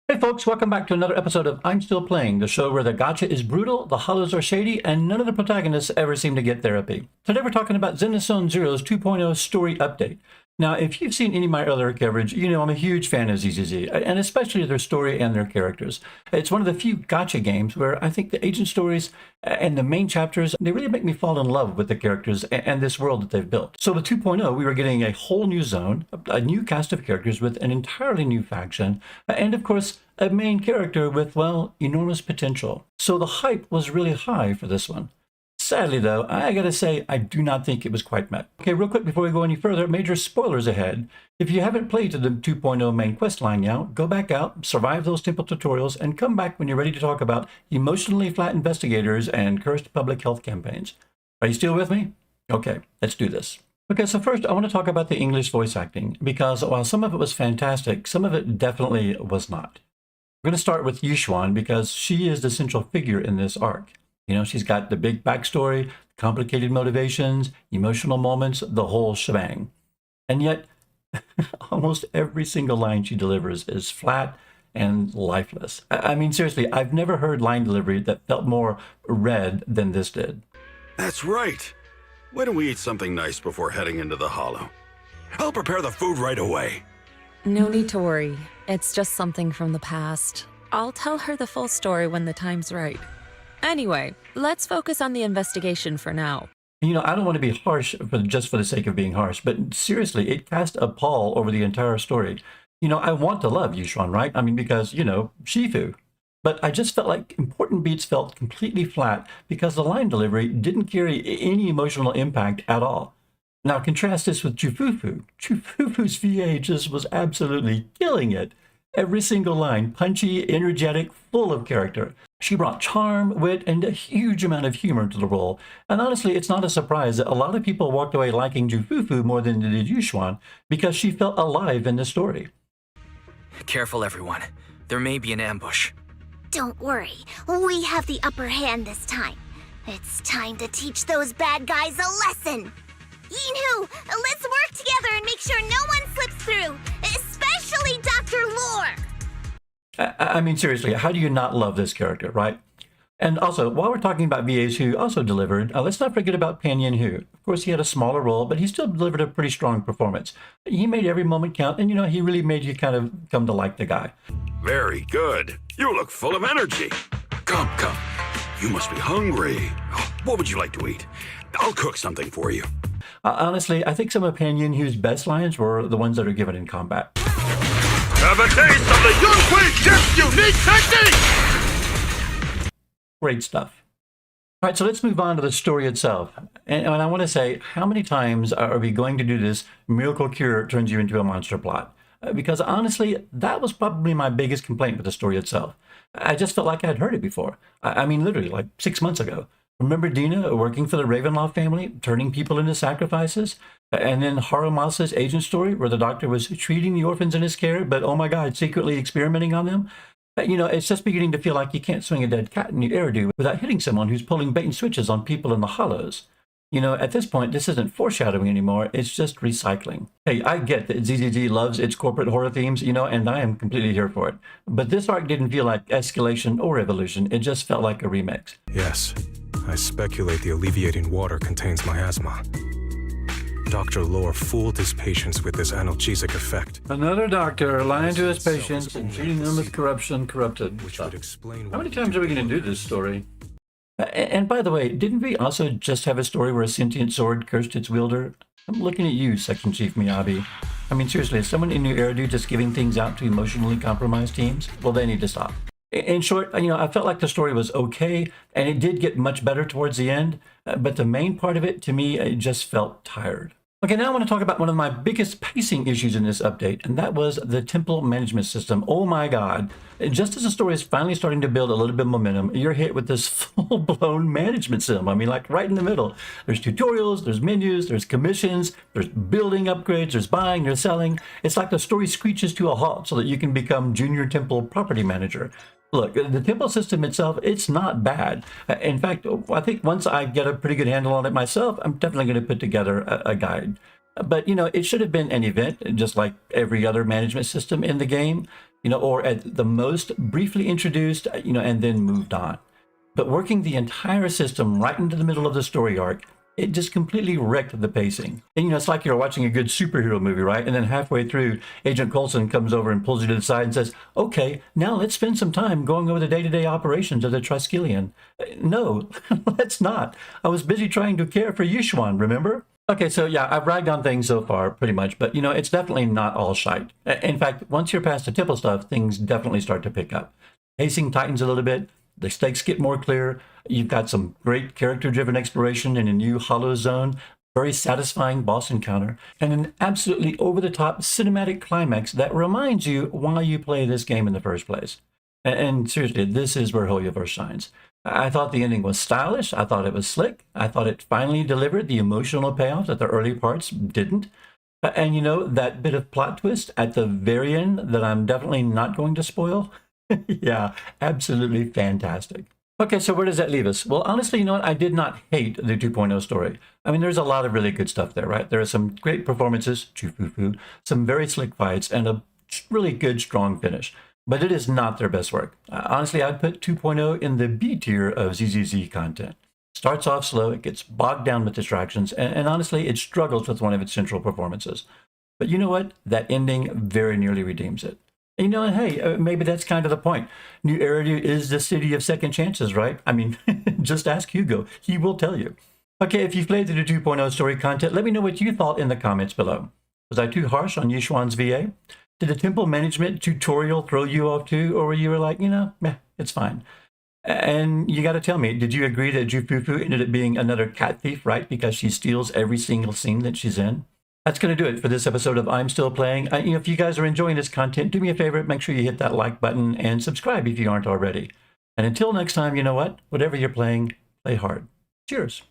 Hey folks, welcome back to another episode of I'm Still Playing, the show where the gacha is brutal, the hollows are shady, and none of the protagonists ever seem to get therapy. Today we're talking about zzzero 2.0 story update. Now, if you've seen any of my earlier coverage, you know I'm a huge fan of ZZZ, and especially their story and their characters. It's one of the few gacha games where I think the agent stories and the main chapters, they really make me fall in love with the characters and this world that they've built. So with 2.0, we were getting a whole new zone, a new cast of characters with an entirely new faction, and of course, a main character with, well, enormous potential. So the hype was really high for this one. Sadly, though, I gotta say, I do not think it was quite met. Okay, real quick before we go any further, major spoilers ahead. If you haven't played to the 2.0 main quest line now, go back out, survive those temple tutorials, and come back when you're ready to talk about emotionally flat investigators and cursed public health campaigns. Are you still with me? Okay, let's do this. Okay, so first I want to talk about the English voice acting, because while some of it was fantastic, some of it definitely was not. We're going to start with Yushuan because she is the central figure in this arc. You know, she's got the big backstory, complicated motivations, emotional moments, the whole shebang. And yet, almost every single line she delivers is flat and lifeless. I mean, seriously, I've never heard line delivery that felt more red than this did. That's right. Why don't we eat something nice before heading into the hollow? I'll prepare the food right away. No need to worry. It's just something from the past. I'll tell her the full story when the time's right. Anyway, let's focus on the investigation for now. You know, I don't want to be harsh just for the sake of being harsh, but seriously, it cast a pall over the entire story. You know, I want to love Yushuan, right? I mean, because, you know, Shifu. But I just felt like important beats felt completely flat because the line delivery didn't carry any emotional impact at all. Now, contrast this with Chufufu. Chufufu's VA just was absolutely killing it. Every single line, punchy, energetic, full of character. She brought charm, wit, and a huge amount of humor to the role. And honestly, it's not a surprise that a lot of people walked away liking Chufufu more than they did Yushuan because she felt alive in the story. Careful, everyone. There may be an ambush. Don't worry, we have the upper hand this time. It's time to teach those bad guys a lesson. Yinhu, let's work together and make sure no one slips through, especially Dr. Lore. I mean, seriously, how do you not love this character, right? And also, while we're talking about VAs who also delivered, let's not forget about Pan Yin Hu. Of course, he had a smaller role, but he still delivered a pretty strong performance. He made every moment count, and, you know, he really made you kind of come to like the guy. Very good. You look full of energy. Come. You must be hungry. What would you like to eat? I'll cook something for you. Honestly, I think some of Pan Yin Hu's best lines were the ones that are given in combat. Have a taste of the Unc TS unique technique! Great stuff. All right, so let's move on to the story itself. And I want to say, how many times are we going to do this miracle cure turns you into a monster plot? Because honestly, that was probably my biggest complaint with the story itself. I just felt like I'd heard it before. I mean, literally, like 6 months ago. Remember Dina working for the Ravenloft family, turning people into sacrifices? And then Harumasa's agent story, where the doctor was treating the orphans in his care, but oh my God, secretly experimenting on them? You know, it's just beginning to feel like you can't swing a dead cat in the air, dude, without hitting someone who's pulling bait and switches on people in the hollows. You know, at this point, this isn't foreshadowing anymore, it's just recycling. Hey, I get that ZZZ loves its corporate horror themes, you know, and I am completely here for it. But this arc didn't feel like escalation or evolution, it just felt like a remix. Yes, I speculate the alleviating water contains miasma. Dr. Lore fooled his patients with this analgesic effect. Another doctor lying to his patients and treating them with corrupted Which stuff. would explain How many times are we going to do this story? And by the way, didn't we also just have a story where a sentient sword cursed its wielder? I'm looking at you, Section Chief Miyabi. I mean, seriously, is someone in New Eridu just giving things out to emotionally compromised teams? Well, they need to stop. In short, you know, I felt like the story was okay, and it did get much better towards the end, but the main part of it, to me, it just felt tired. Okay, now I want to talk about one of my biggest pacing issues in this update, and that was the temple management system. Oh my God. Just as the story is finally starting to build a little bit of momentum, you're hit with this full-blown management system. I mean, like right in the middle. There's tutorials, there's menus, there's commissions, there's building upgrades, there's buying, there's selling. It's like the story screeches to a halt so that you can become junior temple property manager. Look, the temple system itself, it's not bad. In fact, I think once I get a pretty good handle on it myself, I'm definitely going to put together a guide. But, you know, it should have been an event, just like every other management system in the game. or at the most briefly introduced, and then moved on. But working the entire system right into the middle of the story arc, it just completely wrecked the pacing. And it's like you're watching a good superhero movie, right? And then halfway through, Agent Coulson comes over and pulls you to the side and says, okay, now let's spend some time going over the day-to-day operations of the Triskelion. No, let's not. I was busy trying to care for Yushwan, remember? Okay, so yeah, I've ragged on things so far, pretty much, but it's definitely not all shite. In fact, once you're past the tipple stuff, things definitely start to pick up. Pacing tightens a little bit, the stakes get more clear, you've got some great character-driven exploration in a new hollow zone, very satisfying boss encounter, and an absolutely over-the-top cinematic climax that reminds you why you play this game in the first place. And seriously, this is where Hoyoverse shines. I thought the ending was stylish, I thought it was slick, I thought it finally delivered the emotional payoff that the early parts didn't. And that bit of plot twist at the very end that I'm definitely not going to spoil? Yeah, absolutely fantastic. Okay, so where does that leave us? Well, honestly, I did not hate the 2.0 story. I mean, there's a lot of really good stuff there, right? There are some great performances, some very slick fights, and a really good, strong finish. But it is not their best work. Honestly, I'd put 2.0 in the B tier of ZZZ content. Starts off slow, it gets bogged down with distractions, and honestly, it struggles with one of its central performances. But you know what? That ending very nearly redeems it. And hey, maybe that's kind of the point. New Eridu is the city of second chances, right? I mean, just ask Hugo. He will tell you. Okay, if you've played through the 2.0 story content, let me know what you thought in the comments below. Was I too harsh on Yushwan's VA? Did the temple management tutorial throw you off too? Or were you like, meh, it's fine? And you got to tell me, did you agree that Jufufu ended up being another cat thief, right? Because she steals every single scene that she's in? That's going to do it for this episode of I'm Still Playing. If you guys are enjoying this content, do me a favor, make sure you hit that like button and subscribe if you aren't already. And until next time, you know what? Whatever you're playing, play hard. Cheers.